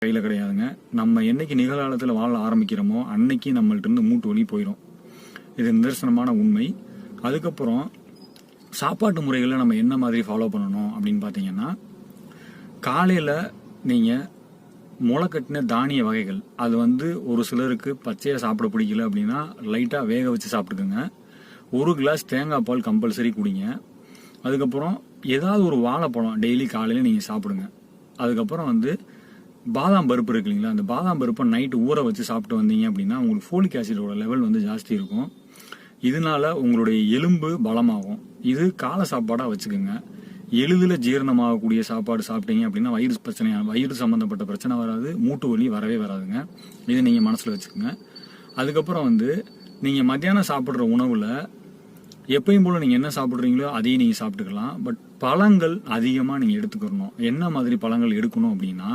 கையில் கிடையாதுங்க. நம்ம என்னைக்கு நிகழ்காலத்தில் வாழ ஆரம்பிக்கிறோமோ அன்னைக்கு நம்மள்ட்ட இருந்து மூட்டு வலி போயிடும். இது நிதர்சனமான உண்மை. அதுக்கப்புறம் சாப்பாட்டு முறைகளை நம்ம என்ன மாதிரி ஃபாலோ பண்ணணும் அப்படின்னு பார்த்தீங்கன்னா, காலையில் நீங்கள் முளைக்கட்டின தானிய வகைகள், அது ஒரு சிலருக்கு பச்சையாக சாப்பிட பிடிக்கல அப்படின்னா லைட்டாக வேக வச்சு சாப்பிட்டுக்குங்க. 1 கிளாஸ் தேங்காய் பால் கம்பல்சரி குடிங்க. அதுக்கப்புறம் ஏதாவது ஒரு வாழைப்பழம் டெய்லி காலையில் நீங்கள் சாப்பிடுங்க. அதுக்கப்புறம் பாதாம் பருப்பு இருக்கு இல்லைங்களா, அந்த பாதாம் பருப்பை நைட்டு ஊற வச்சு சாப்பிட்டு வந்தீங்க அப்படின்னா உங்களுக்கு ஃபோலிக் ஆசிடோட லெவல் ஜாஸ்தி இருக்கும். இதனால உங்களுடைய எலும்பு பலமாகும். இது காலை சாப்பாடாக வச்சுக்கோங்க. எளிதில் ஜீரணமாகக்கூடிய சாப்பாடு சாப்பிட்டீங்க அப்படின்னா வயிறு சம்மந்தப்பட்ட பிரச்சனை வராது, மூட்டு வலி வரவே வராதுங்க. இதை நீங்கள் மனசில் வச்சுக்கோங்க. அதுக்கப்புறம் நீங்கள் மத்தியானம் சாப்பிட்ற உணவில் எப்பயும் போல் நீங்கள் என்ன சாப்பிட்றீங்களோ அதையும் நீங்கள் சாப்பிட்டுக்கலாம். பட் பழங்கள் அதிகமாக நீங்கள் எடுத்துக்கணும். என்ன மாதிரி பழங்கள் எடுக்கணும் அப்படின்னா,